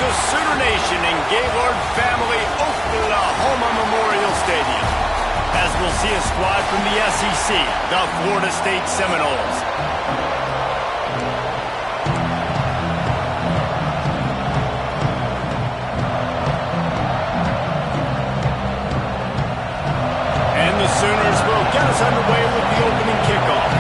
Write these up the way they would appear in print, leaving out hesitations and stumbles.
to Sooner Nation and Gaylord family Oklahoma Memorial Stadium, as we'll see a squad from the SEC, the Florida State Seminoles. And the Sooners will get us underway with the opening kickoff.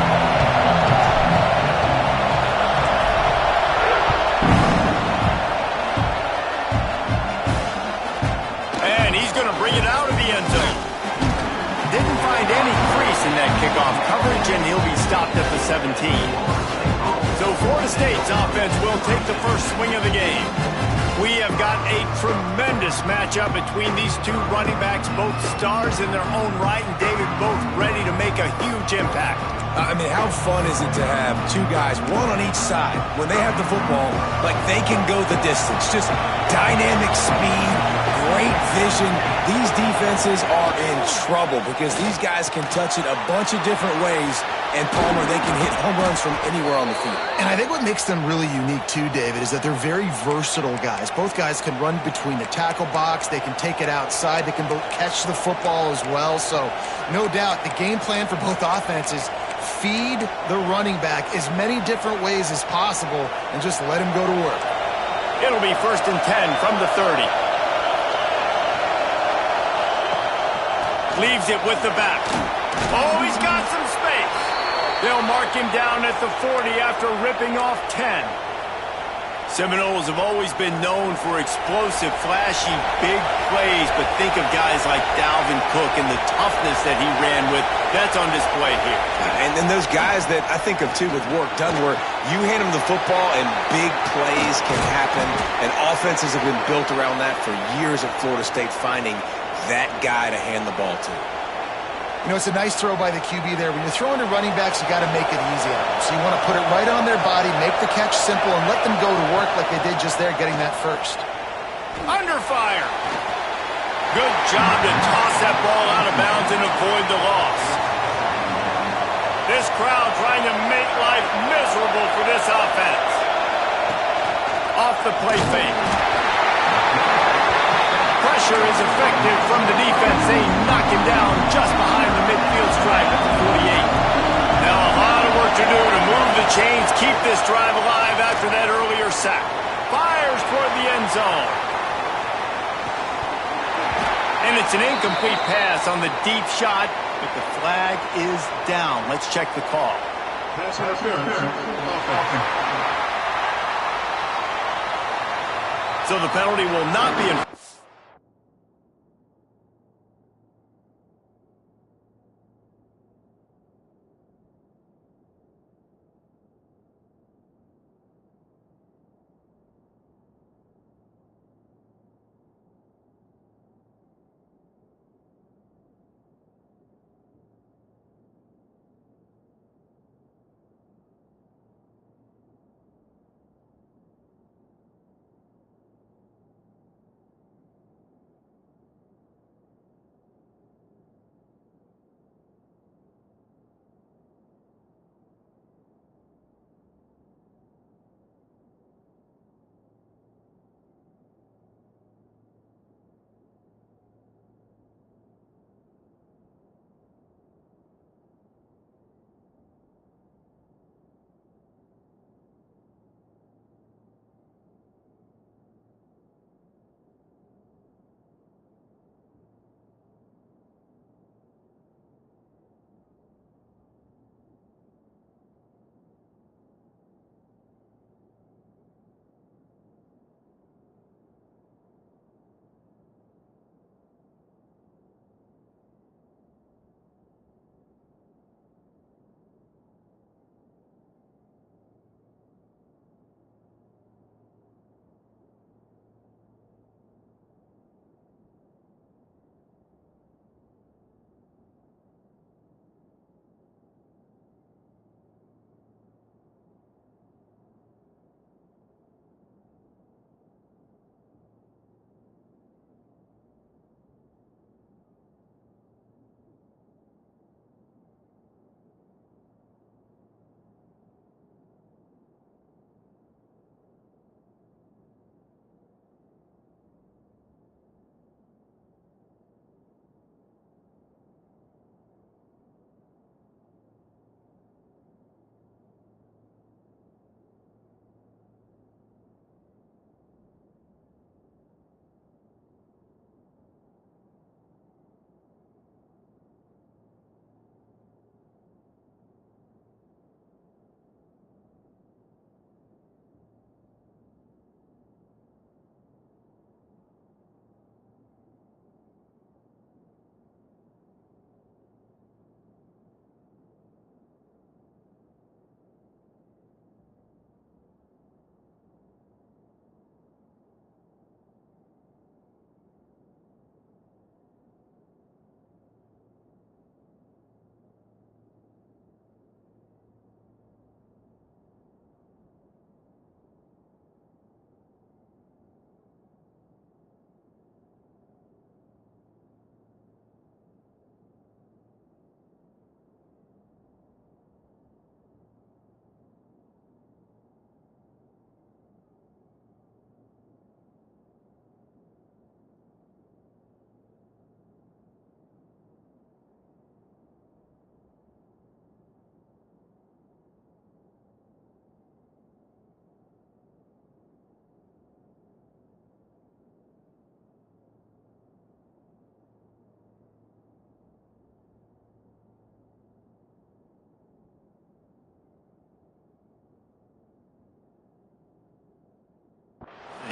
Bring it out of the end zone. Didn't find any crease in that kickoff coverage, and he'll be stopped at the 17. So Florida State's offense will take the first swing of the game. We have got a tremendous matchup between these two running backs, both stars in their own right, and David, both ready to make a huge impact. I mean, how fun is it to have two guys, one on each side, when they have the football, like they can go the distance. Just dynamic speed, great vision. These defenses are in trouble because these guys can touch it a bunch of different ways, and Palmer, they can hit home runs from anywhere on the field. And I think what makes them really unique too, David, is that they're very versatile guys. Both guys can run between the tackle box. They can take it outside. They can both catch the football as well. So no doubt the game plan for both offenses, feed the running back as many different ways as possible and just let him go to work. It'll be 1st and 10 from the 30. Leaves it with the back. Oh, he's got some space. They'll mark him down at the 40 after ripping off 10. Seminoles have always been known for explosive, flashy, big plays, but think of guys like Dalvin Cook and the toughness that he ran with. That's on display here. And then those guys that I think of, too, with work done, where you hand them the football and big plays can happen, and offenses have been built around that for years at Florida State, finding that guy to hand the ball to. You know, it's a nice throw by the QB there. When you're throwing to running backs, you got to make it easy on them. So you want to put it right on their body, make the catch simple, and let them go to work like they did just there, getting that first. Under fire. Good job to toss that ball out of bounds and avoid the loss. This crowd trying to make life miserable for this offense. Off the play fake. Pressure is effective from the defense. They knock him down just behind the midfield stripe at the 48. Now a lot of work to do to move the chains, keep this drive alive after that earlier sack. Fires toward the end zone. And it's an incomplete pass on the deep shot, but the flag is down. Let's check the call. Pass interference. So the penalty will not be enforced.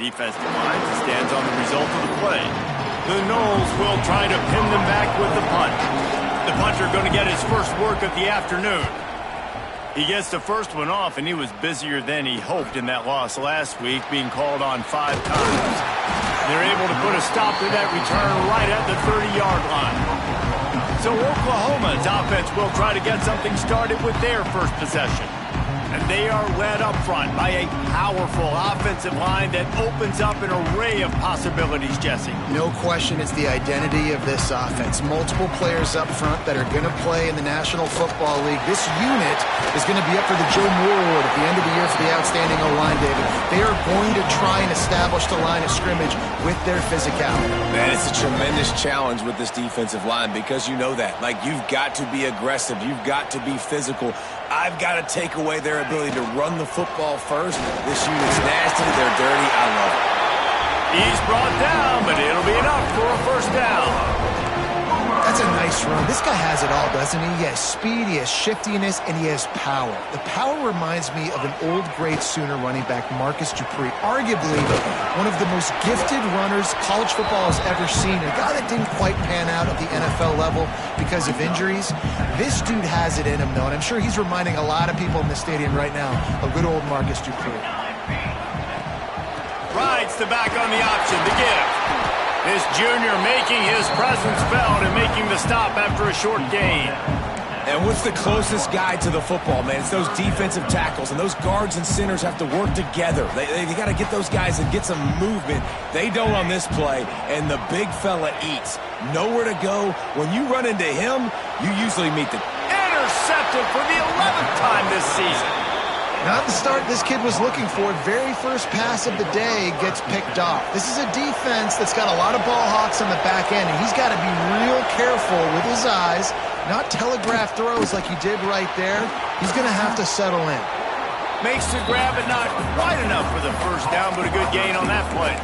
defensive line stands on the result of the play. The Noles will try to pin them back with the punt. The punter going to get his first work of the afternoon. He gets the first one off, and he was busier than he hoped in that loss last week, being called on 5 times. They're able to put a stop to that return right at the 30-yard line. So Oklahoma's offense will try to get something started with their first possession. And they are led up front by a powerful offensive line that opens up an array of possibilities, Jesse. No question it's the identity of this offense. Multiple players up front that are going to play in the National Football League. This unit is going to be up for the Joe Moore Award at the end of the year for the outstanding O-line, David. They are going to try and establish the line of scrimmage with their physicality. Man, it's a tremendous challenge with this defensive line because you know that. Like, you've got to be aggressive. You've got to be physical. I've got to take away their ability to run the football first. This unit's nasty. They're dirty. I love it. He's brought down, but it'll be enough for a first down. That's a nice run. This guy has it all, doesn't he? He has speed, he has shiftiness, and he has power. The power reminds me of an old great Sooner running back, Marcus Dupree, arguably one of the most gifted runners college football has ever seen. A guy that didn't quite pan out at the NFL level because of injuries. This dude has it in him, though, and I'm sure he's reminding a lot of people in the stadium right now of good old Marcus Dupree. Rides the back on the option, the give. This junior making his presence felt and making the stop after a short gain. And what's the closest guy to the football, man? It's those defensive tackles, and those guards and centers have to work together. They got to get those guys and get some movement. They don't on this play, and the big fella eats. Nowhere to go. When you run into him, you usually meet the... Intercepted for the 11th time this season. Not the start this kid was looking for. Very first pass of the day gets picked off. This is a defense that's got a lot of ball hawks on the back end, and he's got to be real careful with his eyes, not telegraph throws like he did right there. He's going to have to settle in. Makes the grab, but not quite enough for the first down, but a good gain on that play.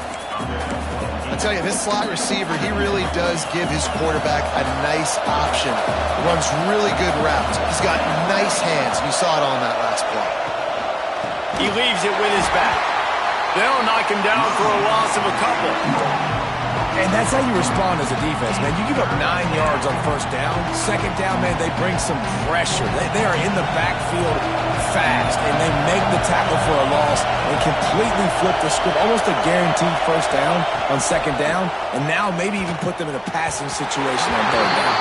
I tell you, this slot receiver, he really does give his quarterback a nice option. Runs really good routes. He's got nice hands. You saw it all in that last play. He leaves it with his back. They'll knock him down for a loss of a couple. And that's how you respond as a defense, man. You give up 9 yards on first down. Second down, man, they bring some pressure. They are in the backfield fast, and they make the tackle for a loss and completely flip the script. Almost a guaranteed first down on second down, and now maybe even put them in a passing situation on third down.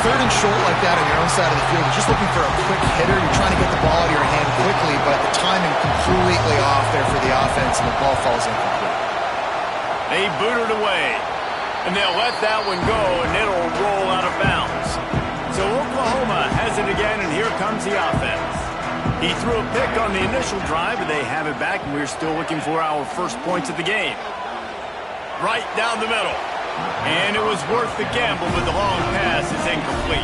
Third and short like that on your own side of the field, you're just looking for a quick hitter. You're trying to get the ball out of your hand quickly, but the timing completely off there for the offense, and the ball falls incomplete. They boot it away, and they'll let that one go, and it'll roll out of bounds. So Oklahoma has it again, and here comes the offense. He threw a pick on the initial drive, but they have it back, and we're still looking for our first points of the game. Right down the middle. And it was worth the gamble, but the long pass is incomplete.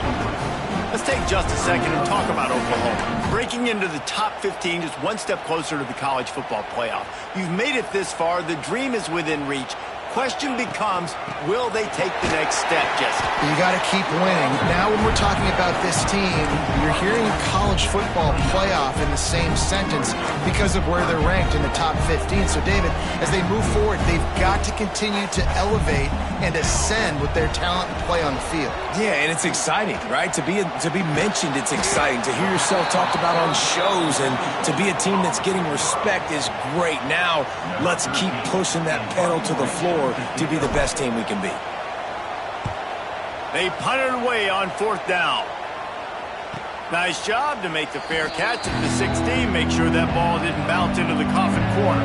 Let's take just a second and talk about Oklahoma. Breaking into the top 15, just one step closer to the college football playoff. You've made it this far. The dream is within reach. Question becomes, will they take the next step, Jesse? You got to keep winning. Now when we're talking about this team, you're hearing college football playoff in the same sentence because of where they're ranked in the top 15. So, David, as they move forward, they've got to continue to elevate and ascend with their talent and play on the field. Yeah, and it's exciting, right? To be mentioned, it's exciting. To hear yourself talked about on shows and to be a team that's getting respect is great. Now, let's keep pushing that pedal to the floor to be the best team we can be. They punted away on fourth down. Nice job to make the fair catch at the 16. Make sure that ball didn't bounce into the coffin corner.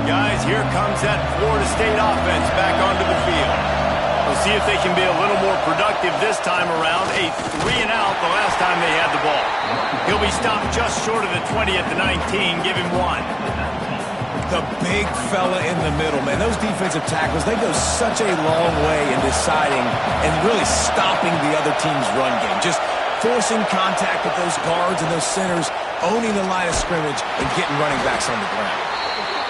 Guys, here comes that Florida State offense back onto the field. We'll see if they can be a little more productive this time around. A 3-and-out the last time they had the ball. He'll be stopped just short of the 20 at the 19. Give him 1. The big fella in the middle, man. Those defensive tackles, they go such a long way in deciding and really stopping the other team's run game. Just forcing contact with those guards and those centers, owning the line of scrimmage, and getting running backs on the ground.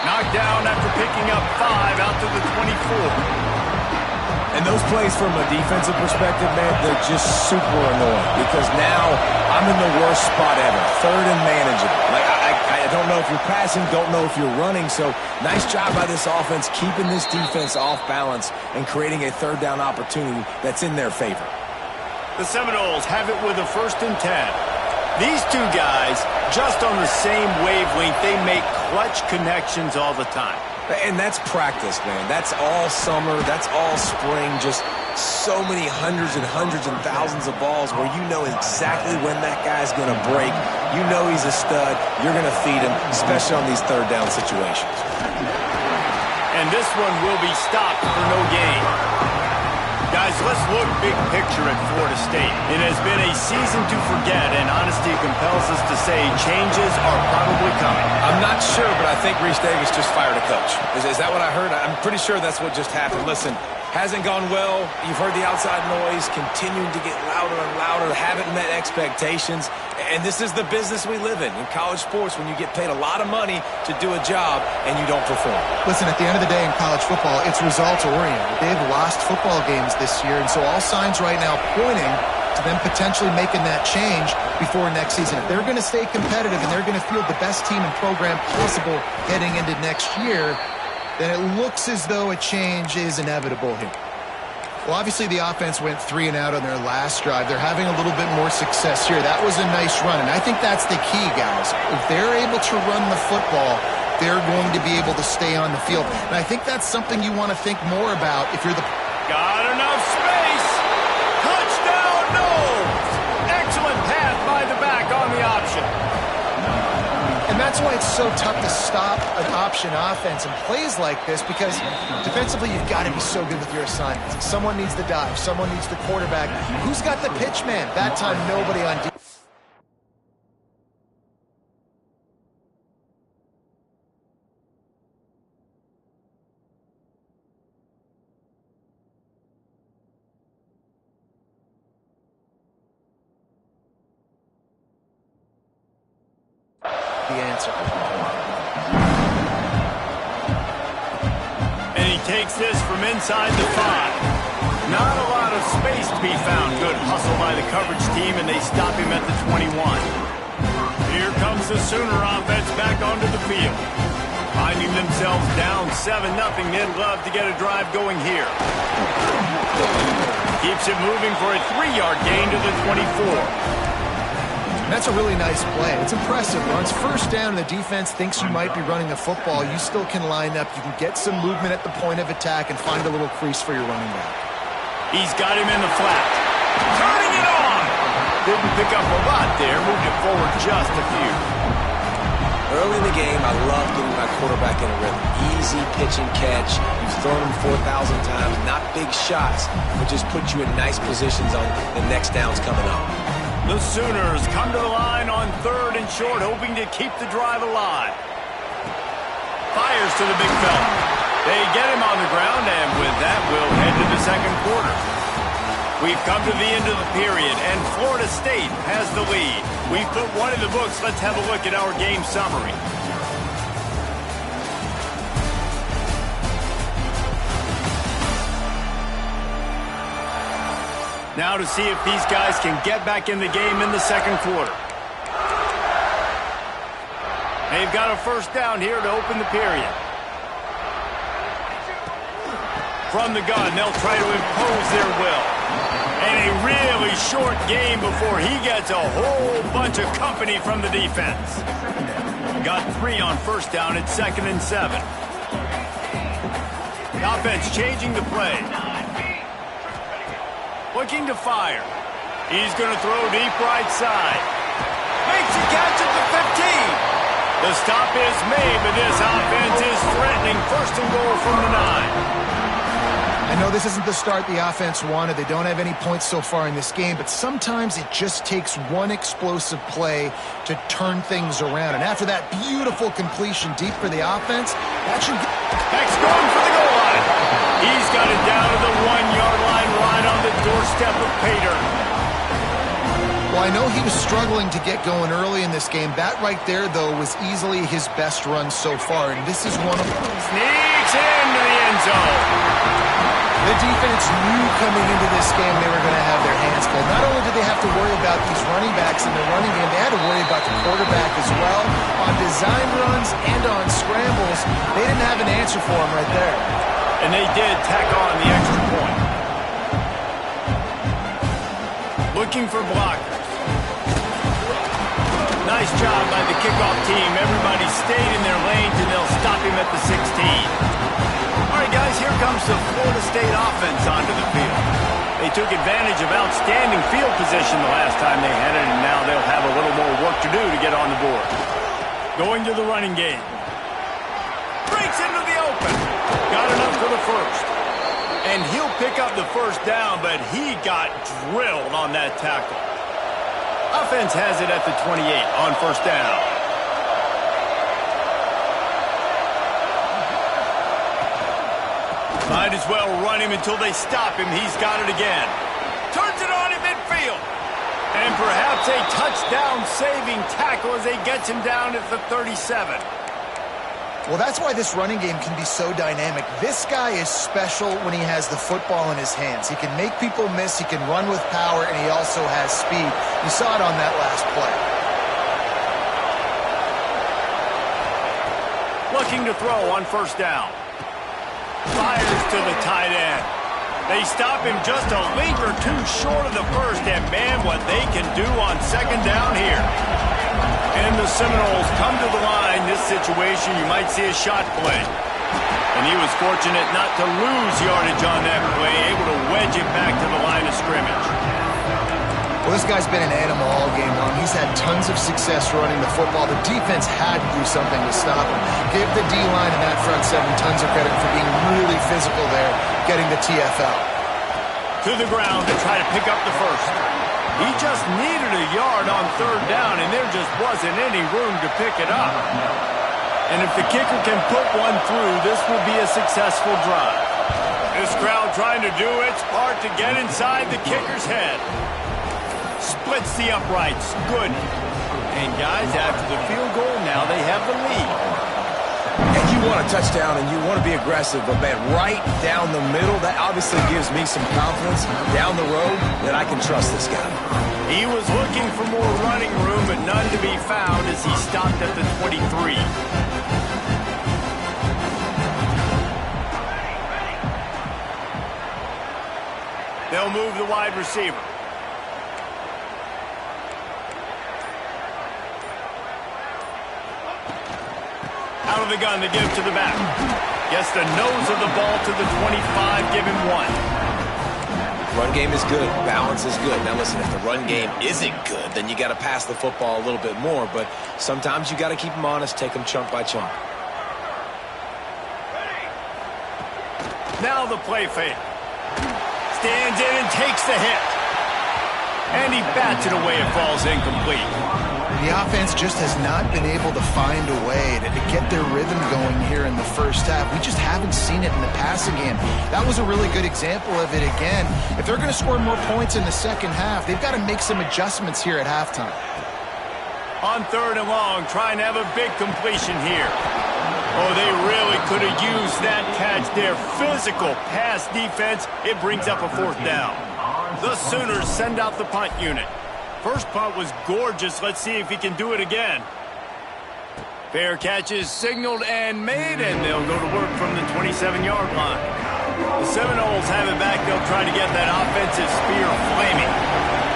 Knocked down after picking up 5 out to the 24. And those plays from a defensive perspective, man, they're just super annoying because now I'm in the worst spot ever, third and manageable. Like, I don't know if you're passing, don't know if you're running, so nice job by this offense keeping this defense off balance and creating a third down opportunity that's in their favor. The Seminoles have it with a 1st and 10. These two guys, just on the same wavelength, they make clutch connections all the time. And that's practice, man. That's all summer. That's all spring. Just so many hundreds and thousands of balls where you know exactly when that guy's going to break. You know he's a stud. You're going to feed him, especially on these third down situations. And this one will be stopped for no gain. Guys, let's look big picture at Florida State. It has been a season to forget, and honesty compels us to say changes are probably coming. I'm not sure, but I think Reese Davis just fired a coach. Is that what I heard? I'm pretty sure that's what just happened. Listen, hasn't gone well. You've heard the outside noise, continuing to get louder and louder, haven't met expectations. And this is the business we live in college sports, when you get paid a lot of money to do a job and you don't perform. Listen, at the end of the day in college football, it's results-oriented. They've lost football games this year, and so all signs right now pointing to them potentially making that change before next season. If they're going to stay competitive and they're going to field the best team and program possible heading into next year, then it looks as though a change is inevitable here. Well, obviously the offense went 3 and out on their last drive. They're having a little bit more success here. That was a nice run, and I think that's the key, guys. If they're able to run the football, they're going to be able to stay on the field. And I think that's something you want to think more about if you're the... Got enough space. Touchdown, no. Excellent pass by the back on the option. And that's why it's so tough to stop an option offense and plays like this, because defensively you've got to be so good with your assignments. Someone needs the dive. Someone needs the quarterback. Who's got the pitch man? That time nobody on defense. The answer. And he takes this from inside the 5. Not a lot of space to be found. Good hustle by the coverage team, and they stop him at the 21. Here comes the Sooner offense back onto the field. Finding themselves down 7-0, they'd love to get a drive going here. Keeps it moving for a 3-yard gain to the 24. That's a really nice play. It's impressive. When it's 1st down and the defense thinks you might be running the football, you still can line up. You can get some movement at the point of attack and find a little crease for your running back. He's got him in the flat. Turning it on! Didn't pick up a lot there. Moved it forward just a few. Early in the game, I love getting my quarterback in a rhythm. Easy pitch and catch. You've thrown him 4,000 times. Not big shots, but just put you in nice positions on the next downs coming up. The Sooners come to the line on 3rd and short, hoping to keep the drive alive. Fires to the big fella. They get him on the ground, and with that, we'll head to the 2nd quarter. We've come to the end of the period, and Florida State has the lead. We've put one in the books. Let's have a look at our game summary. Now to see if these guys can get back in the game in the 2nd quarter. They've got a 1st down here to open the period. From the gun, they'll try to impose their will. And a really short game before he gets a whole bunch of company from the defense. Got 3 on 1st down at 2nd and 7. The offense changing the play. Looking to fire. He's going to throw deep right side. Makes a catch at the 15. The stop is made, but this offense is threatening 1st and goal from the 9. I know this isn't the start the offense wanted. They don't have any points so far in this game, but sometimes it just takes one explosive play to turn things around. And after that beautiful completion deep for the offense, that should get... Heck's going for the goal line. He's got it down to the 1-yard line, right on the doorstep of Pater. Well, I know he was struggling to get going early in this game. That right there, though, was easily his best run so far, and this is one of them. Sneaks into the end zone. The defense knew coming into this game they were going to have their hands full. Not only did they have to worry about these running backs in the running game, they had to worry about the quarterback as well. On design runs and on scrambles, they didn't have an answer for him right there. And they did tack on the extra point. Looking for blockers. Nice job by the kickoff team. Everybody stayed in their lanes, and they'll stop him at the 16. All right, guys, here comes the Florida State offense onto the field. They took advantage of outstanding field position the last time they had it, and now they'll have a little more work to do to get on the board. Going to the running game. Breaks into the open. Got enough for the first. And he'll pick up the first down, but he got drilled on that tackle. Offense has it at the 28 on first down. Might as well run him until they stop him. He's got it again. Turns it on in midfield. And perhaps a touchdown-saving tackle as he gets him down at the 37. Well, that's why this running game can be so dynamic. This guy is special when he has the football in his hands. He can make people miss, he can run with power, and he also has speed. You saw it on that last play. Looking to throw on first down. Fires to the tight end. They stop him just a link or two short of the first, and man, what they can do on second down here. And the Seminoles come to the line. This situation, you might see a shot play. And he was fortunate not to lose yardage on that play, able to wedge it back to the line of scrimmage. Well, this guy's been an animal all game long. He's had tons of success running the football. The defense had to do something to stop him. Give the D-line and that front seven tons of credit for being really physical there, getting the TFL. To the ground to try to pick up the first. He just needed a yard on third down, and there just wasn't any room to pick it up. And if the kicker can put one through, this will be a successful drive. This crowd trying to do its part to get inside the kicker's head. Splits the uprights. Good. And, guys, after the field goal, now they have the lead. And you want a touchdown and you want to be aggressive, but man, right down the middle, that obviously gives me some confidence down the road that I can trust this guy. He was looking for more running room, but none to be found as he stopped at the 23. They'll move the wide receiver. Out of the gun, they give to the back. Gets the nose of the ball to the 25, give him one. Run game is good. Balance is good. Now listen, if the run game isn't good, then you got to pass the football a little bit more. But sometimes you got to keep them honest, take them chunk by chunk. Now the play fake. Stands in and takes the hit. And he bats it away. It falls incomplete. The offense just has not been able to find a way to get their rhythm going here in the first half. We just haven't seen it in the passing game. That was a really good example of it again. If they're going to score more points in the second half, they've got to make some adjustments here at halftime. On third and long, trying to have a big completion here. Oh, they really could have used that catch there. Physical pass defense. It brings up a fourth down. The Sooners send out the punt unit. First punt was gorgeous. Let's see if he can do it again. Fair catch is signaled and made, and they'll go to work from the 27-yard line. The Seminoles have it back. They'll try to get that offensive spear flaming.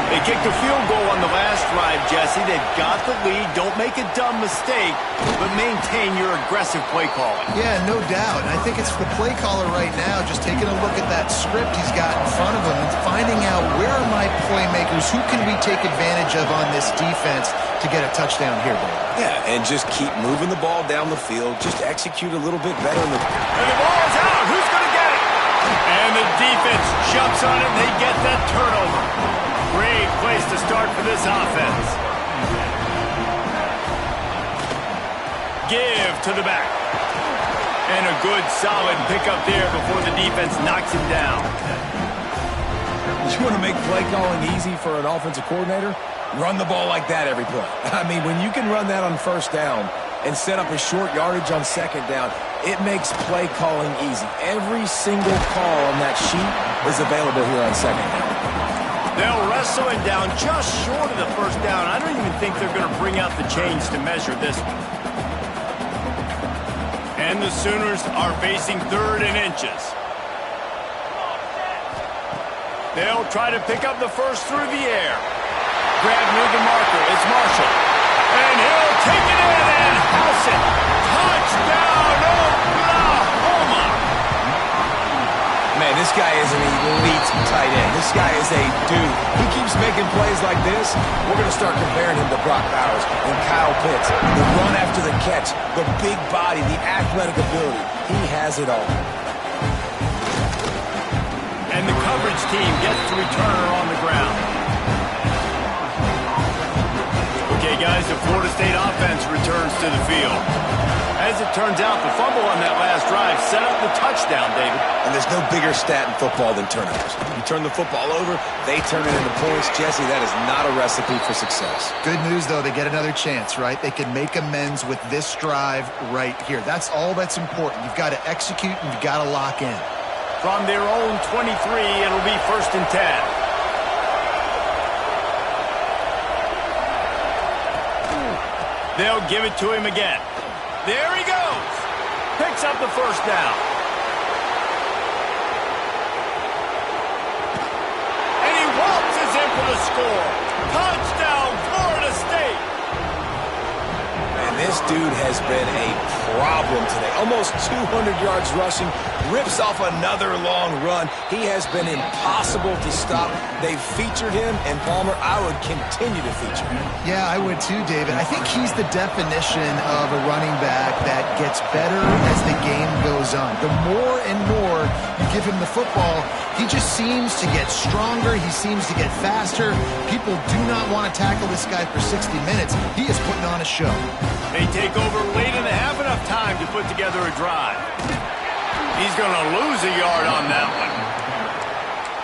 They kicked a field goal on the last drive, Jesse. They've got the lead. Don't make a dumb mistake, but maintain your aggressive play calling. Yeah, no doubt. And I think it's the play caller right now just taking a look at that script he's got in front of him and finding out where are my playmakers, who can we take advantage of on this defense to get a touchdown here, Dave. Yeah, and just keep moving the ball down the field. Just execute a little bit better. And the ball's out. Who's going to get it? And the defense jumps on it, and they get that turnover. Great place to start for this offense. Give to the back. And a good, solid pickup there before the defense knocks him down. You want to make play calling easy for an offensive coordinator? Run the ball like that every play. I mean, when you can run that on first down and set up a short yardage on second down, it makes play calling easy. Every single call on that sheet is available here on second down. They'll wrestle him down just short of the first down. I don't even think they're going to bring out the chains to measure this one. And the Sooners are facing 3rd and inches. They'll try to pick up the first through the air. Grab near the marker. It's Marshall. And he'll take it in and house it. Touchdown, Oklahoma! Man, this guy is an elite tight end. This guy is a dude. He keeps making plays like this. We're going to start comparing him to Brock Bowers and Kyle Pitts. The run after the catch, the big body, the athletic ability. He has it all. And the coverage team gets the returner on the ground. Okay, guys, the Florida State offense returns to the field. As it turns out, the fumble on that last drive set up the touchdown, David. And there's no bigger stat in football than turnovers. You turn the football over, they turn it into points. Jesse, that is not a recipe for success. Good news, though, they get another chance, right? They can make amends with this drive right here. That's all that's important. You've got to execute and you've got to lock in. From their own 23, it'll be 1st and 10. They'll give it to him again. There he goes. Picks up the first down. And he waltzes in for the score. Touchdown, Florida State. And this dude has been a problem today. Almost 200 yards rushing. Rips off another long run. He has been impossible to stop. They've featured him, and Palmer, I would continue to feature him. Yeah, I would too, David. I think he's the definition of a running back that gets better as the game goes on. The more and more you give him the football, he just seems to get stronger. He seems to get faster. People do not want to tackle this guy for 60 minutes. He is putting on a show. They take over late and have enough time to put together a drive. He's going to lose a yard on that one.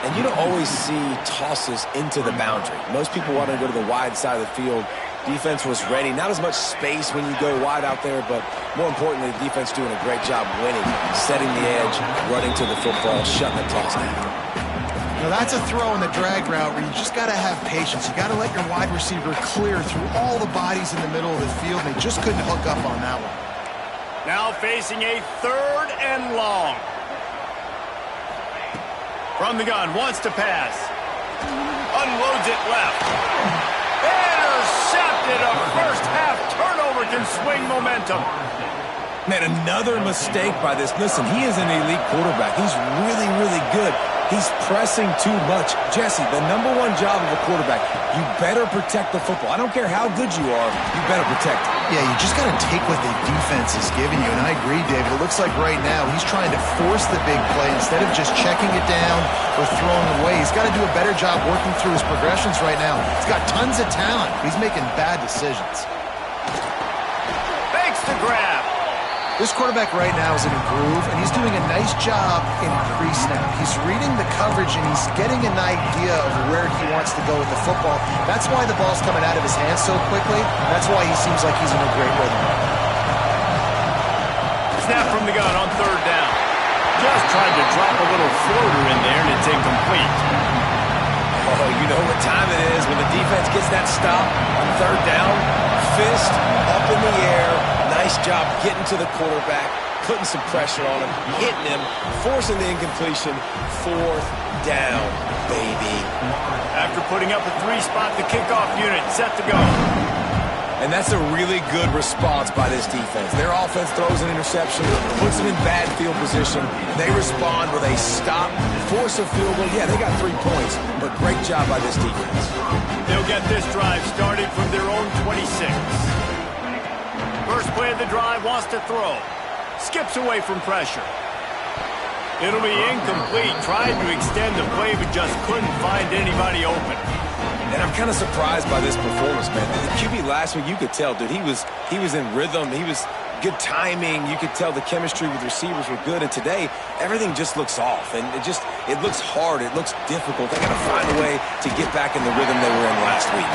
And you don't always see tosses into the boundary. Most people want to go to the wide side of the field. Defense was ready. Not as much space when you go wide out there, but more importantly, the defense doing a great job winning, setting the edge, running to the football, shutting the toss down. Now that's a throw in the drag route where you just got to have patience. You got to let your wide receiver clear through all the bodies in the middle of the field, and they just couldn't hook up on that one. Now facing a 3rd and long. From the gun, wants to pass. Unloads it left. Intercepted. A first half turnover can swing momentum. Man, another mistake by this. Listen, he is an elite quarterback. He's really, really good. He's pressing too much. Jesse, the #1 job of a quarterback, you better protect the football. I don't care how good you are, you better protect it. Yeah, you just got to take what the defense is giving you. And I agree, David. It looks like right now he's trying to force the big play instead of just checking it down or throwing away. He's got to do a better job working through his progressions right now. He's got tons of talent. He's making bad decisions. Fakes the grab. This quarterback right now is in a groove, and he's doing a nice job in pre-snap. He's reading the coverage, and he's getting an idea of where he wants to go with the football. That's why the ball's coming out of his hands so quickly. That's why he seems like he's in a great rhythm. Snap from the gun on 3rd down. Just tried to drop a little floater in there, and it's incomplete. Oh, you know what time it is when the defense gets that stop on 3rd down. Fist up in the air. Nice job getting to the quarterback, putting some pressure on him, hitting him, forcing the incompletion. 4th down, baby. After putting up a 3-spot, the kickoff unit set to go. And that's a really good response by this defense. Their offense throws an interception, puts them in bad field position. They respond with a stop, force a field goal. Yeah, they got 3 points, but great job by this defense. They'll get this drive started from their own 26. First play of the drive, wants to throw. Skips away from pressure. It'll be incomplete. Tried to extend the play, but just couldn't find anybody open. And I'm kind of surprised by this performance, man. The QB last week, you could tell, dude, he was in rhythm. He was good timing. You could tell the chemistry with receivers were good, and today everything just looks off, and it looks hard. It looks difficult. They got to find a way to get back in the rhythm they were in last week.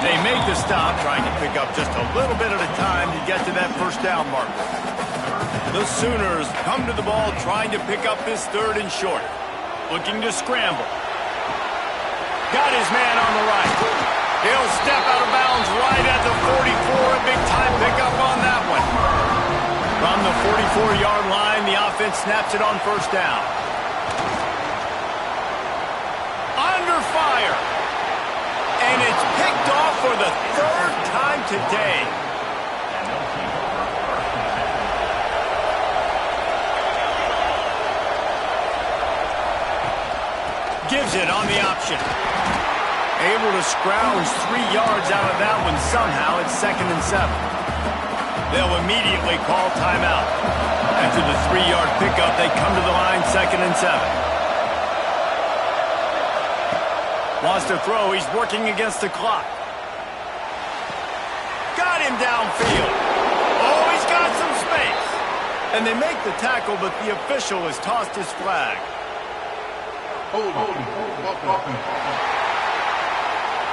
They make the stop, trying to pick up just a little bit at a time to get to that first down marker. The Sooners come to the ball trying to pick up this 3rd and short. Looking to scramble. Got his man on the right. He'll step out of bounds right at the 44. A big-time pickup on that one. From the 44-yard line, the offense snaps it on first down. Under fire. And it's picked off for the 3rd time today. Gives it on the option. Able to scrounge 3 yards out of that one somehow. It's 2nd and 7. They'll immediately call timeout. After the 3-yard pickup, they come to the line, 2nd and 7. Wants to throw. He's working against the clock. Got him downfield. Oh, he's got some space. And they make the tackle, but the official has tossed his flag.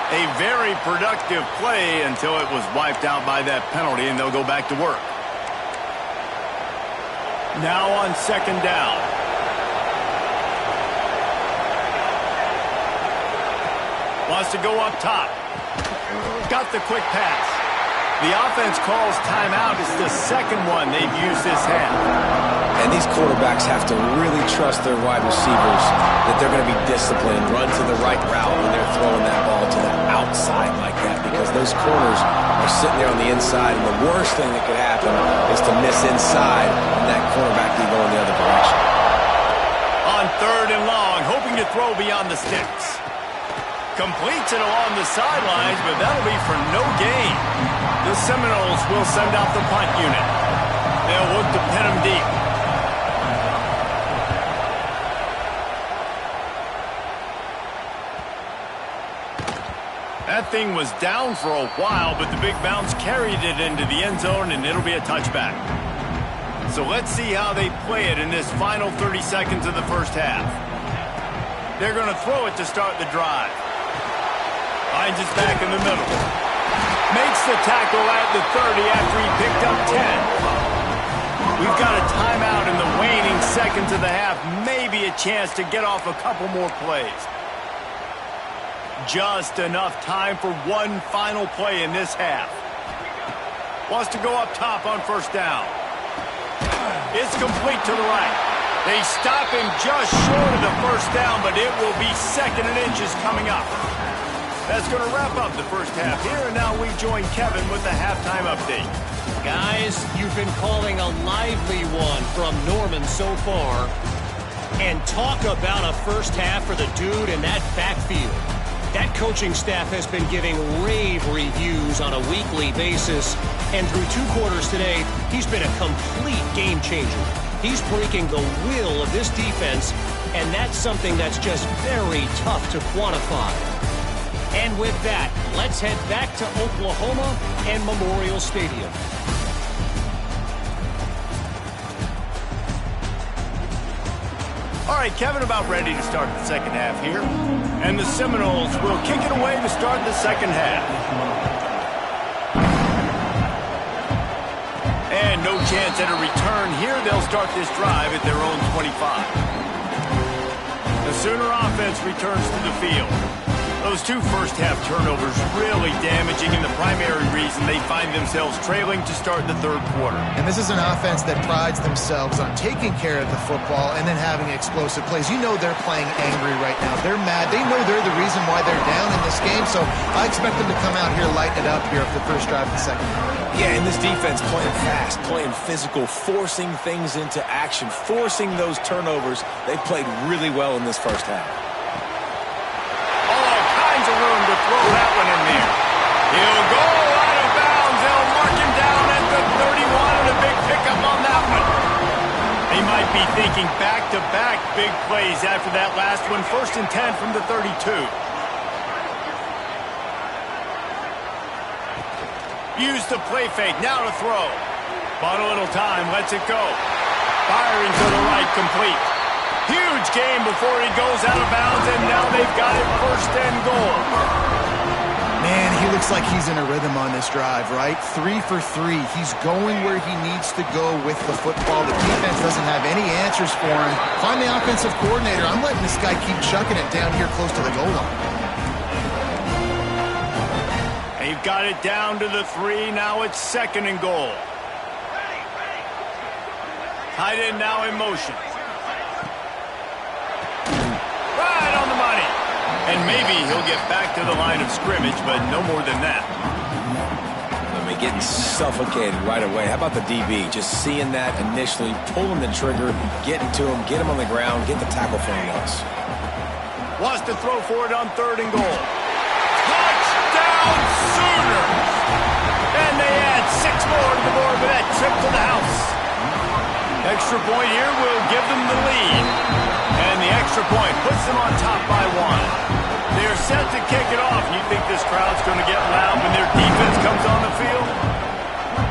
A very productive play until it was wiped out by that penalty, and they'll go back to work. Now on 2nd down. Wants to go up top. Got the quick pass. The offense calls timeout. It's the 2nd one they've used this half. And these quarterbacks have to really trust their wide receivers that they're going to be disciplined, run to the right route when they're throwing that ball to the outside like that, because those corners are sitting there on the inside, and the worst thing that could happen is to miss inside and that cornerback be going the other direction. On 3rd and long, hoping to throw beyond the sticks. Completes it along the sidelines, but that'll be for no gain. The Seminoles will send out the punt unit. They'll look to pin him deep. That thing was down for a while, but the big bounce carried it into the end zone, and it'll be a touchback. So let's see how they play it in this final 30 seconds of the first half. They're going to throw it to start the drive. Finds his back in the middle. Makes the tackle at the 30 after he picked up 10. We've got a timeout in the waning seconds of the half. Maybe a chance to get off a couple more plays. Just enough time for one final play in this half. Wants to go up top on first down. It's complete to the right. They stop him just short of the first down, but it will be 2nd and inches coming up. That's going to wrap up the first half here, and now we join Kevin with the halftime update. Guys, you've been calling a lively one from Norman so far. And talk about a first half for the dude in that backfield. That coaching staff has been giving rave reviews on a weekly basis. And through 2 quarters today, he's been a complete game changer. He's breaking the will of this defense, and that's something that's just very tough to quantify. And with that, let's head back to Oklahoma and Memorial Stadium. All right, Kevin, about ready to start the second half here. And the Seminoles will kick it away to start the second half. And no chance at a return here. They'll start this drive at their own 25. The Sooner offense returns to the field. Those 2 first-half turnovers really damaging, and the primary reason they find themselves trailing to start the 3rd quarter. And this is an offense that prides themselves on taking care of the football and then having explosive plays. You know they're playing angry right now. They're mad. They know they're the reason why they're down in this game, so I expect them to come out here, lighten it up here for the first drive of the second half. Yeah, and this defense playing fast, playing physical, forcing things into action, forcing those turnovers. They played really well in this first half. Of room to throw that one in there. He'll go out of bounds. They'll mark him down at the 31, and a big pickup on that one. They might be thinking back-to-back big plays after that last one. 1st and 10 from the 32. Use the play fake. Now to throw. Bought a little time, lets it go. Firing to the right, complete. Huge game before he goes out of bounds, and now they've got it first and goal. Man, he looks like he's in a rhythm on this drive, right? 3 for 3. He's going where he needs to go with the football. The defense doesn't have any answers for him. If I'm the offensive coordinator, I'm letting this guy keep chucking it down here close to the goal line. They've got it down to the 3. Now it's second and goal. Tight end now in motion. Right on the money. And maybe he'll get back to the line of scrimmage, but no more than that. I mean, getting suffocated right away. How about the DB? Just seeing that initially, pulling the trigger, getting to him, get him on the ground, get the tackle for anyone else. Wants to throw for it on third and goal. Touchdown Sooners! And they add 6 more to the board with that trip to the house. Extra point here will give them the lead. And the extra point puts them on top by 1. They're set to kick it off. You think this crowd's going to get loud when their defense comes on the field?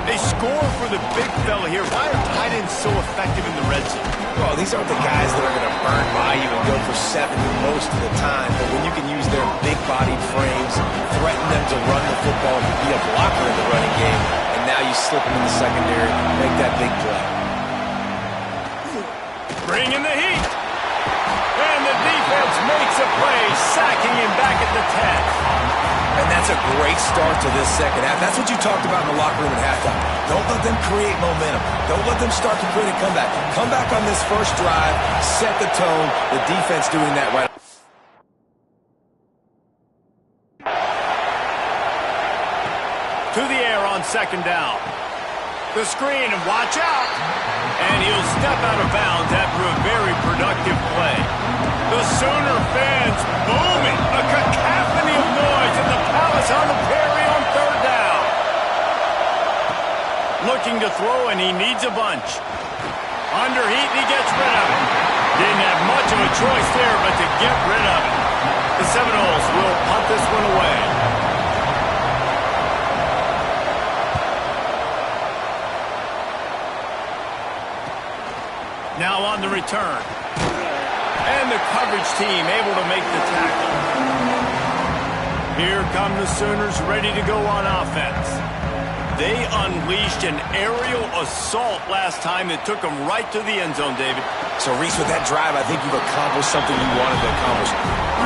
They score for the big fella here. Why are tight ends so effective in the red zone? Well, these aren't the guys that are going to burn by you and go for 70 most of the time. But when you can use their big-bodied frames, threaten them to run the football, be a blocker in the running game, and now you slip them in the secondary, make that big play. Bring in the heat. And the defense makes a play, sacking him back at the 10. And that's a great start to this second half. That's what you talked about in the locker room at halftime. Don't let them create momentum. Don't let them start to create a comeback. Come back on this first drive, set the tone. The defense doing that right. To the air on second down. The screen, and watch out. And he'll step out of bounds after a very productive play. The Sooner fans booming. A cacophony of noise in the Palace on the Prairie on third down. Looking to throw, and he needs a bunch. Under heat, and he gets rid of it. Didn't have much of a choice there, but to get rid of it. The Seminoles will punt this one away. Now on the return. And the coverage team able to make the tackle. Here come the Sooners ready to go on offense. They unleashed an aerial assault last time that took them right to the end zone, David. So, Reese, with that drive, I think you've accomplished something you wanted to accomplish.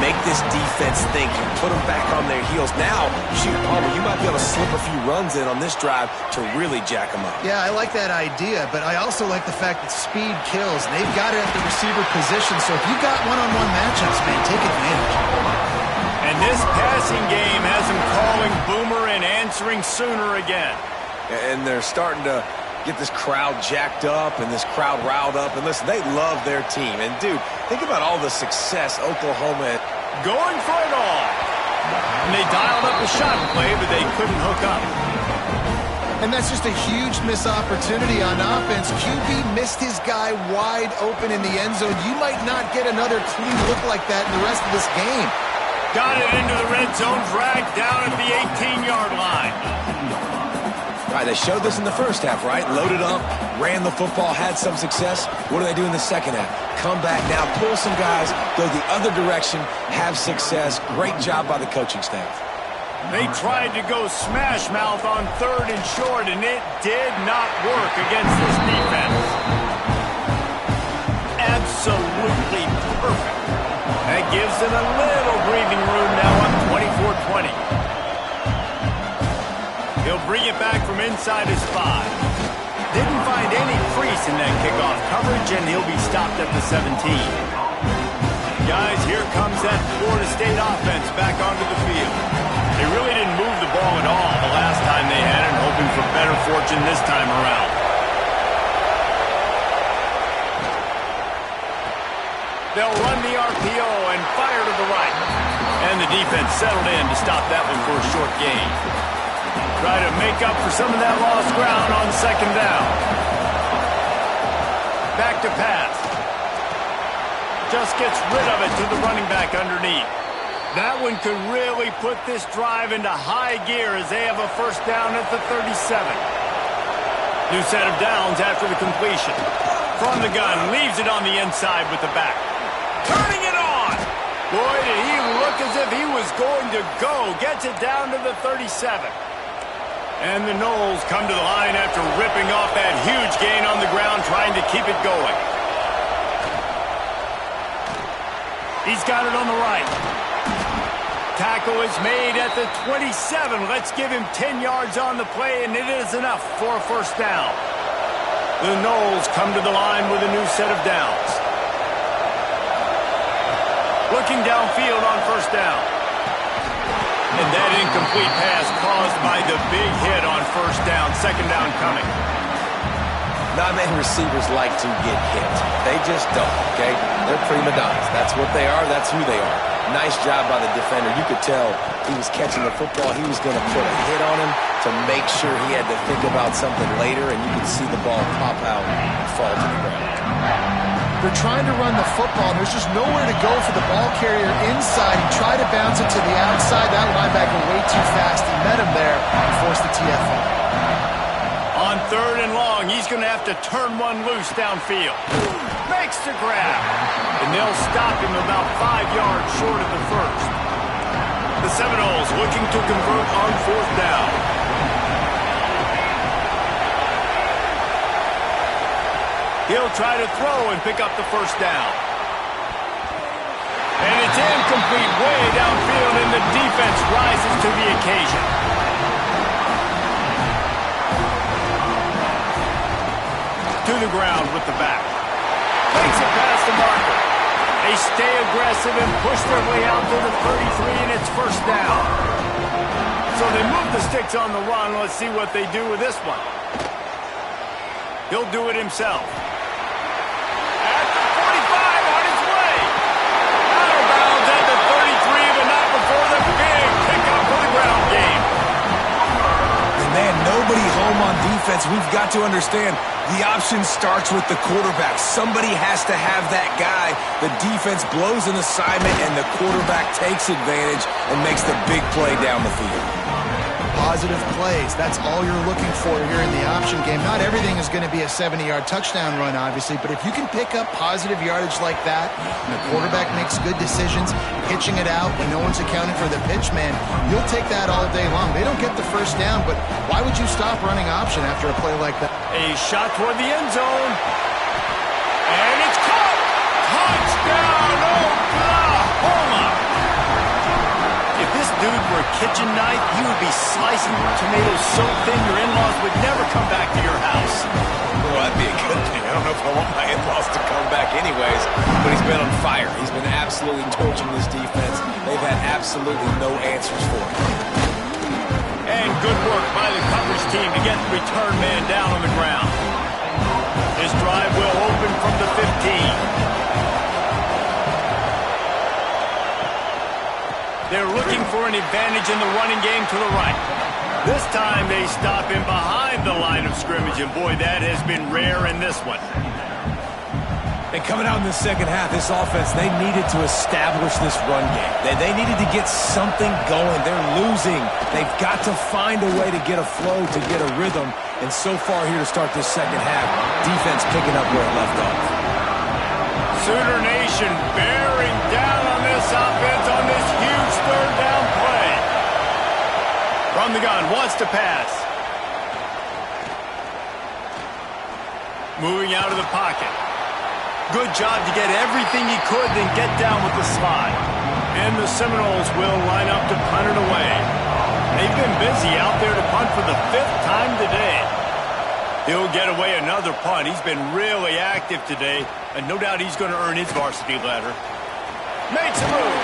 Make this defense think. Put them back on their heels. Now, shoot, Palmer, you might be able to slip a few runs in on this drive to really jack them up. Yeah, I like that idea, but I also like the fact that speed kills. And they've got it at the receiver position, so if you've got one-on-one matchups, man, take advantage. And this passing game has him calling Boomer and answering Sooner again. And they're starting to get this crowd jacked up and this crowd riled up. And listen, they love their team. And, dude, think about all the success Oklahoma had. Going for it all. And they dialed up a shot play, but they couldn't hook up. And that's just a huge missed opportunity on offense. QB missed his guy wide open in the end zone. You might not get another clean look like that in the rest of this game. Got it into the red zone, dragged down at the 18-yard line. All right, they showed this in the first half, right? Loaded up, ran the football, had some success. What do they do in the second half? Come back now, pull some guys, go the other direction, have success. Great job by the coaching staff. They tried to go smash mouth on third and short, and it did not work against this defense. Absolutely perfect. That gives them a little breathing room now on 24-20. He'll bring it back from inside his 5. Didn't find any crease in that kickoff coverage, and he'll be stopped at the 17. Guys, here comes that Florida State offense back onto the field. They really didn't move the ball at all the last time they had it, hoping for better fortune this time around. They'll run the RPO and fire to the right. And the defense settled in to stop that one for a short gain. Try to make up for some of that lost ground on second down. Back to pass. Just gets rid of it to the running back underneath. That one could really put this drive into high gear as they have a first down at the 37. New set of downs after the completion. From the gun, leaves it on the inside with the back. Turning it on! Boy, did he look as if he was going to go. Gets it down to the 37. And the Noles come to the line after ripping off that huge gain on the ground, trying to keep it going. He's got it on the right. Tackle is made at the 27. Let's give him 10 yards on the play, and it is enough for a first down. The Noles come to the line with a new set of downs. Looking downfield on first down. And that incomplete pass caused by the big hit on first down. Second down coming. Not many receivers like to get hit. They just don't, okay? They're prima donnas. That's what they are. That's who they are. Nice job by the defender. You could tell he was catching the football. He was going to put a hit on him to make sure he had to think about something later, and you could see the ball pop out and fall to the ground. They're trying to run the football, and there's just nowhere to go for the ball carrier inside. He tried to bounce it to the outside. That linebacker way too fast. He met him there and forced the TFL. On third and long, he's going to have to turn one loose downfield. Makes the grab. And they'll stop him about 5 yards short of the first. The Seminoles looking to convert on fourth down. He'll try to throw and pick up the first down. And it's incomplete way downfield, and the defense rises to the occasion. To the ground with the back. Takes it past the marker. They stay aggressive and push their way out to the 33, and it's first down. So they move the sticks on the run. Let's see what they do with this one. He'll do it himself. At the 45, on his way. Out of bounds at the 33, but not before the big pickup for the ground game. And man, nobody home on defense. We've got to understand the option starts with the quarterback. Somebody has to have that guy. The defense blows an assignment, and the quarterback takes advantage and makes the big play down the field. Positive plays. That's all you're looking for here in the option game. Not everything is going to be a 70-yard touchdown run, obviously, but if you can pick up positive yardage like that, and the quarterback makes good decisions, pitching it out when no one's accounting for the pitch, man, you'll take that all day long. They don't get the first down, but why would you stop running option after a play like that? A shot toward the end zone. And it's caught! Touchdown, Oklahoma! If this dude were a kitchen knife, he would be slicing tomatoes so thin your in-laws would never come back to your house. Well, that'd be a good thing. I don't know if I want my in-laws to come back anyways, but he's been on fire. He's been absolutely torching this defense. They've had absolutely no answers for him. And good work by the coverage team to get the return man down on the ground. This drive will open from the 15. They're looking for an advantage in the running game to the right. This time they stop him behind the line of scrimmage, and boy, that has been rare in this one. And coming out in the second half, this offense, they needed to establish this run game. They needed to get something going. They're losing. They've got to find a way to get a flow, to get a rhythm. And so far here to start this second half, defense picking up where it left off. Sooner Nation bearing down on this offense on this huge third down play. From the gun, wants to pass. Moving out of the pocket. Good job to get everything he could, then get down with the slide. And the Seminoles will line up to punt it away. They've been busy out there to punt for the 5th time today. He'll get away another punt. He's been really active today, and no doubt he's going to earn his varsity letter. Makes a move.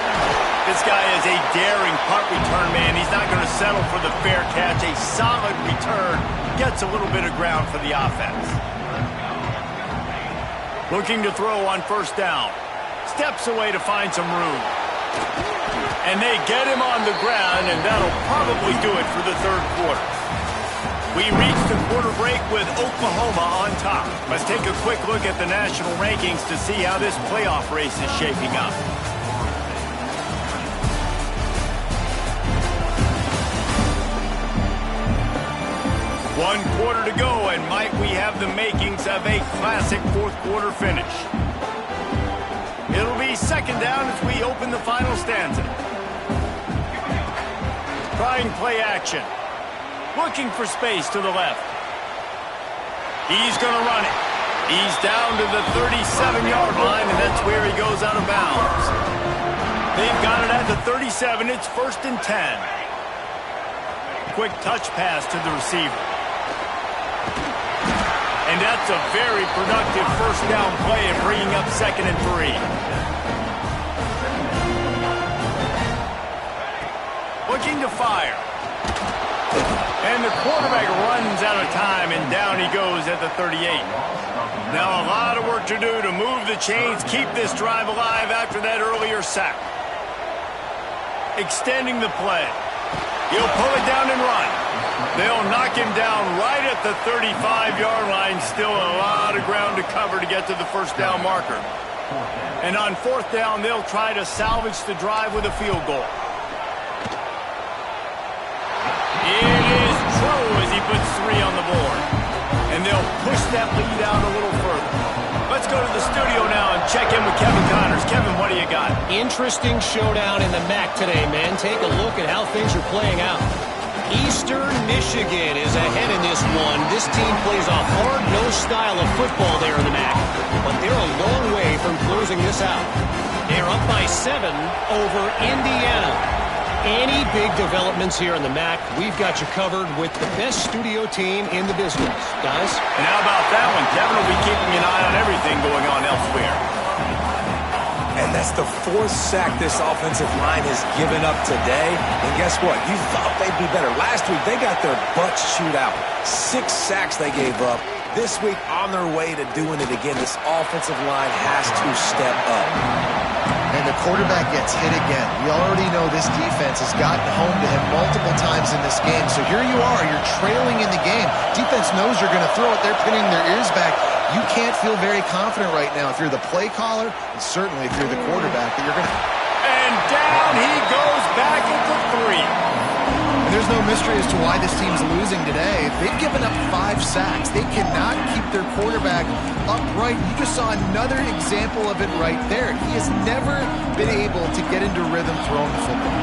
This guy is a daring punt return man. He's not going to settle for the fair catch. A solid return. Gets a little bit of ground for the offense. Looking to throw on first down. Steps away to find some room. And they get him on the ground, and that'll probably do it for the third quarter. We reach the quarter break with Oklahoma on top. Let's take a quick look at the national rankings to see how this playoff race is shaping up. One quarter to go, and might we have the makings of a classic fourth-quarter finish. It'll be second down as we open the final stanza. Trying play action. Looking for space to the left. He's going to run it. He's down to the 37-yard line, and that's where he goes out of bounds. They've got it at the 37. It's 1st and 10. Quick touch pass to the receiver. And that's a very productive first down play and bringing up 2nd and 3. Looking to fire. And the quarterback runs out of time, and down he goes at the 38. Now a lot of work to do to move the chains, keep this drive alive after that earlier sack. Extending the play. He'll pull it down and run. They'll knock him down right at the 35-yard line. Still a lot of ground to cover to get to the first down marker. And on 4th down, they'll try to salvage the drive with a field goal. It is true as he puts 3 on the board. And they'll push that lead out a little further. Let's go to the studio now and check in with Kevin Connors. Kevin, what do you got? Interesting showdown in the MAC today, man. Take a look at how things are playing out. Eastern Michigan is ahead in this one. This team plays a hard-nosed style of football there in the MAC. But they're a long way from closing this out. They're up by 7 over Indiana. Any big developments here in the MAC, we've got you covered with the best studio team in the business, guys. And how about that one? Kevin will be keeping an eye on everything going on elsewhere. And that's the 4th sack this offensive line has given up today. And guess what? You thought they'd be better. Last week, they got their butts chewed out. 6 sacks they gave up. This week, on their way to doing it again, this offensive line has to step up. And the quarterback gets hit again. We already know this defense has gotten home to him multiple times in this game. So here you are, you're trailing in the game. Defense knows you're going to throw it. They're pinning their ears back. You can't feel very confident right now if you're the play caller, and certainly if you're the quarterback, that you're going to... And down he goes back at the 3. And there's no mystery as to why this team's losing today. They've given up 5 sacks. They cannot keep their quarterback upright. You just saw another example of it right there. He has never been able to get into rhythm throwing the football.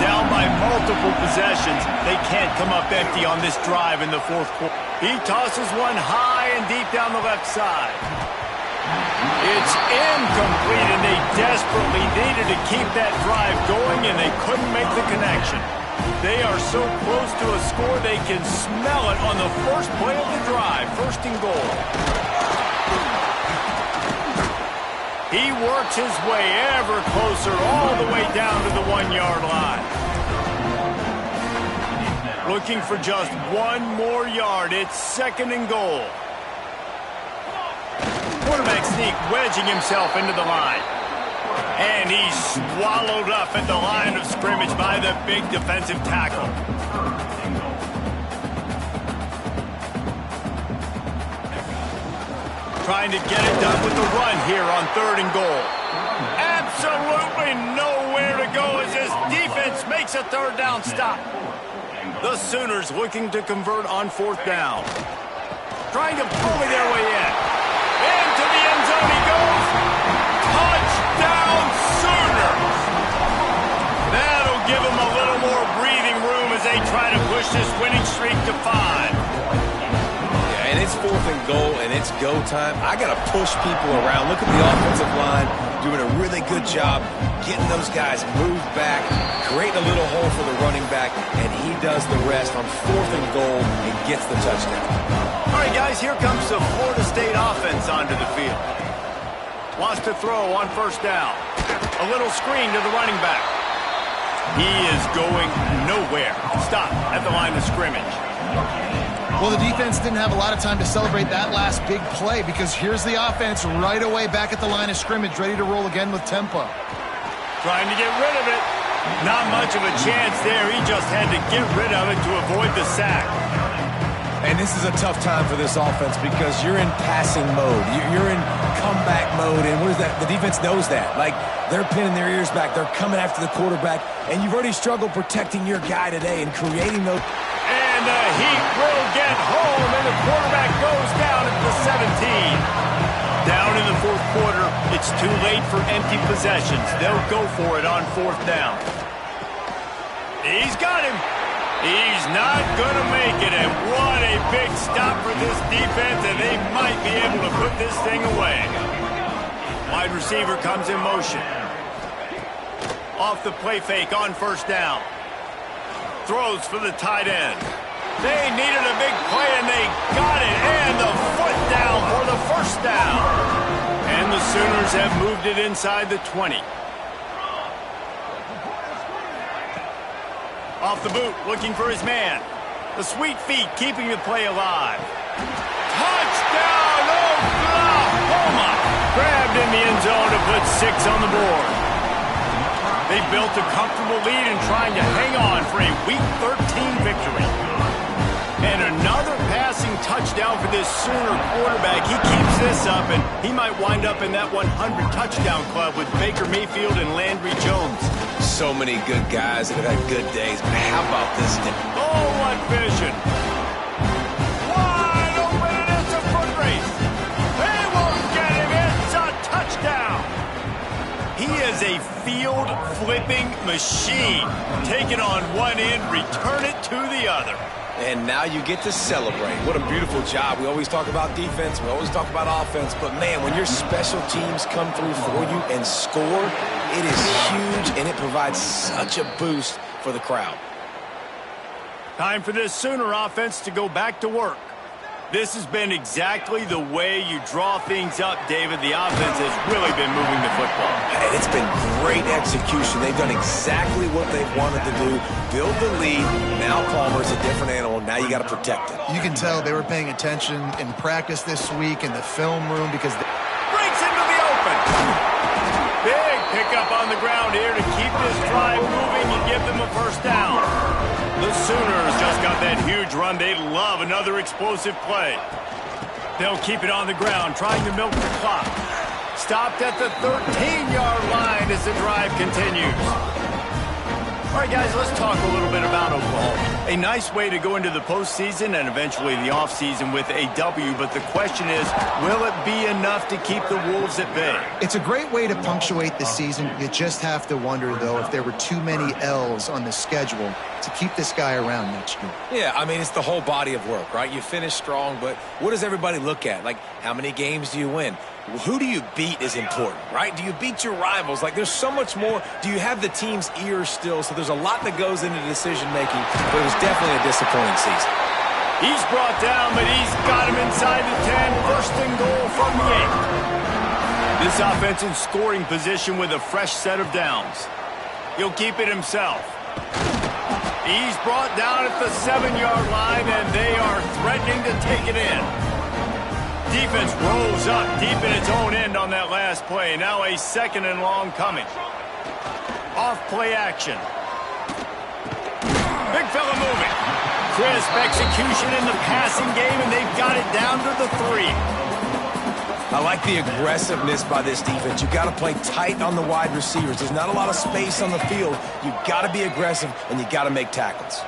Down by multiple possessions. They can't come up empty on this drive in the 4th quarter. He tosses one high and deep down the left side. It's incomplete, and they desperately needed to keep that drive going, and they couldn't make the connection. They are so close to a score, they can smell it on the first play of the drive. 1st and goal. He works his way ever closer, all the way down to the 1-yard line. Looking for just 1 more yard. It's 2nd and goal. Quarterback sneak, wedging himself into the line. And he's swallowed up at the line of scrimmage by the big defensive tackle. Trying to get it done with the run here on 3rd and goal. Absolutely nowhere to go as this defense makes a 3rd down stop. The Sooners looking to convert on 4th down. Trying to bully their way in. Into the end zone he goes. Touchdown Sooners! That'll give them a little more breathing room as they try to push this winning streak to 5. Yeah, and it's 4th and goal, and it's go time. I got to push people around. Look at the offensive line doing a really good job getting those guys moved back, creating a little hole for the running back, and he does the rest on 4th and goal and gets the touchdown. All right, guys, here comes the Florida State offense onto the field. Wants to throw on 1st down. A little screen to the running back. He is going nowhere. Stop at the line of scrimmage. Well, the defense didn't have a lot of time to celebrate that last big play because here's the offense right away back at the line of scrimmage, ready to roll again with tempo. Trying to get rid of it. Not much of a chance there. He just had to get rid of it to avoid the sack. And this is a tough time for this offense because you're in passing mode. You're in comeback mode, and what is that? The defense knows that. Like, they're pinning their ears back. They're coming after the quarterback, and you've already struggled protecting your guy today and creating those. And the heat will get home, and the quarterback goes down at the 17. Down in the fourth quarter, it's too late for empty possessions. They'll go for it on fourth down. He's got him. He's not going to make it, and what a big stop for this defense, and they might be able to put this thing away. Wide receiver comes in motion. Off the play fake on first down. Throws for the tight end. They needed a big play, and they got it, and the foot down for the first down. And the Sooners have moved it inside the 20. Off the boot, looking for his man. The sweet feet keeping the play alive. Touchdown, Oklahoma! Grabbed in the end zone to put 6 on the board. They built a comfortable lead and trying to hang on for a Week 13 victory. And another passing touchdown for this Sooner quarterback. He keeps this up, and he might wind up in that 100 touchdown club with Baker Mayfield and Landry Jones. So many good guys that have had good days, but how about this thing? Oh, what vision. Wide open, and it's a foot race. They won't get him. It's a touchdown. He is a field-flipping machine. Take it on one end, return it to the other. And now you get to celebrate. What a beautiful job. We always talk about defense. We always talk about offense. But, man, when your special teams come through for you and score, it is huge, and it provides such a boost for the crowd. Time for this Sooner offense to go back to work. This has been exactly the way you draw things up, David. The offense has really been moving the football. And it's been great execution. They've done exactly what they've wanted to do. Build the lead. Now Palmer's a different animal. Now you got to protect it. You can tell they were paying attention in practice this week in the film room because breaks into the open. Big pickup on the ground here to keep this drive moving and give them a first down. The Sooners just got that huge run. They love another explosive play. They'll keep it on the ground, trying to milk the clock. Stopped at the 13-yard line as the drive continues. All right, guys, let's talk a little bit about Oklahoma. A nice way to go into the postseason and eventually the offseason with a W, but the question is, will it be enough to keep the Wolves at bay? it's a great way to punctuate the season. You just have to wonder, though, if there were too many L's on the schedule to keep this guy around next year. Yeah, I mean, it's the whole body of work, right? You finish strong, but what does everybody look at? Like, how many games do you win? Who do you beat is important, right? Do you beat your rivals? Like, there's so much more. Do you have the team's ears still? So there's a lot that goes into decision-making, but it was definitely a disappointing season. He's brought down, but he's got him inside the 10. First and goal from the 8. This offense in scoring position with a fresh set of downs. He'll keep it himself. He's brought down at the 7-yard line, and they are threatening to take it in. Defense rolls up deep in its own end on that last play. Now a second and long coming. Off play action. Big fella moving. Crisp execution in the passing game, and they've got it down to the 3. I like the aggressiveness by this defense. You got to play tight on the wide receivers. There's not a lot of space on the field. You got to be aggressive, and you got to make tackles.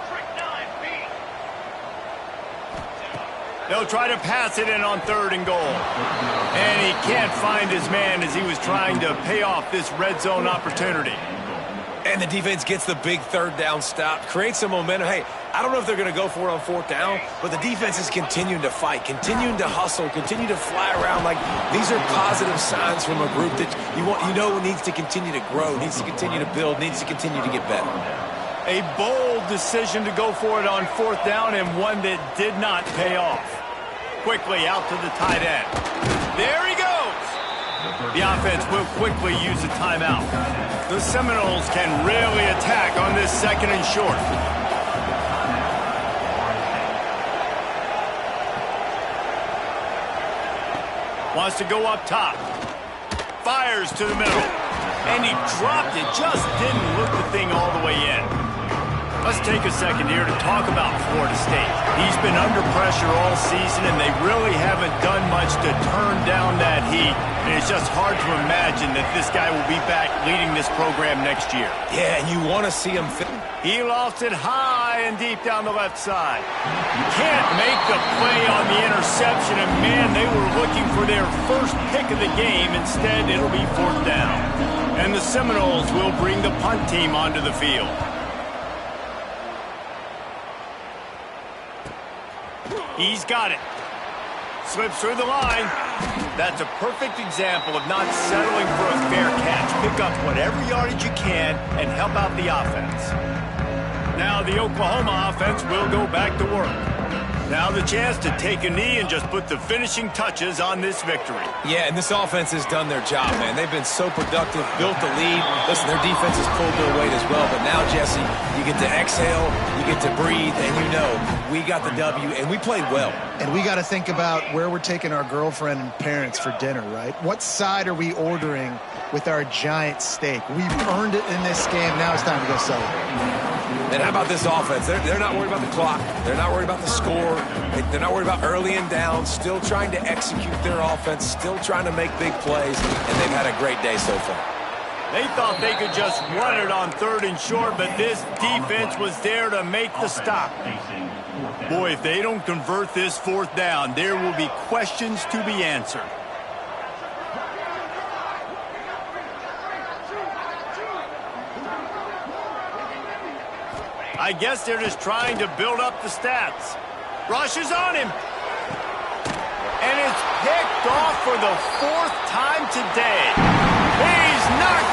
They'll try to pass it in on 3rd and goal. And he can't find his man as he was trying to pay off this red zone opportunity. And the defense gets the big 3rd down stop, creates some momentum. Hey, I don't know if they're going to go for it on 4th down, but the defense is continuing to fight, continuing to hustle, continue to fly around. Like, these are positive signs from a group that you know needs to continue to grow, needs to continue to build, needs to continue to get better. A bold decision to go for it on 4th down, and one that did not pay off. Quickly out to the tight end. There he goes. The offense will quickly use a timeout. The Seminoles can really attack on this 2nd and short. Wants to go up top. Fires to the middle. And he dropped it. Just didn't look the thing all the way in. Let's take a second here to talk about Florida State. He's been under pressure all season, and they really haven't done much to turn down that heat. And it's just hard to imagine that this guy will be back leading this program next year. Yeah, and you want to see him fit. He lost it high and deep down the left side. Can't make the play on the interception, and man, they were looking for their first pick of the game. Instead, it'll be 4th down. And the Seminoles will bring the punt team onto the field. He's got it. Slips through the line. That's a perfect example of not settling for a fair catch. Pick up whatever yardage you can and help out the offense. Now the Oklahoma offense will go back to work. Now the chance to take a knee and just put the finishing touches on this victory. Yeah, and this offense has done their job, man. They've been so productive, built the lead. Listen, their defense has pulled their weight as well. But now, Jesse, you get to exhale, you get to breathe, and you know we got the W, and we played well. And we got to think about where we're taking our girlfriend and parents for dinner, right? What side are we ordering with our giant steak? We've earned it in this game. Now it's time to go celebrate. And how about this offense? They're not worried about the clock. They're not worried about the score. They're not worried about early and down. Still trying to execute their offense. Still trying to make big plays. And they've had a great day so far. They thought they could just run it on 3rd and short, but this defense was there to make the stop. Boy, if they don't convert this 4th down, there will be questions to be answered. I guess they're just trying to build up the stats. Rushes on him. And it's picked off for the 4th time today. He's knocked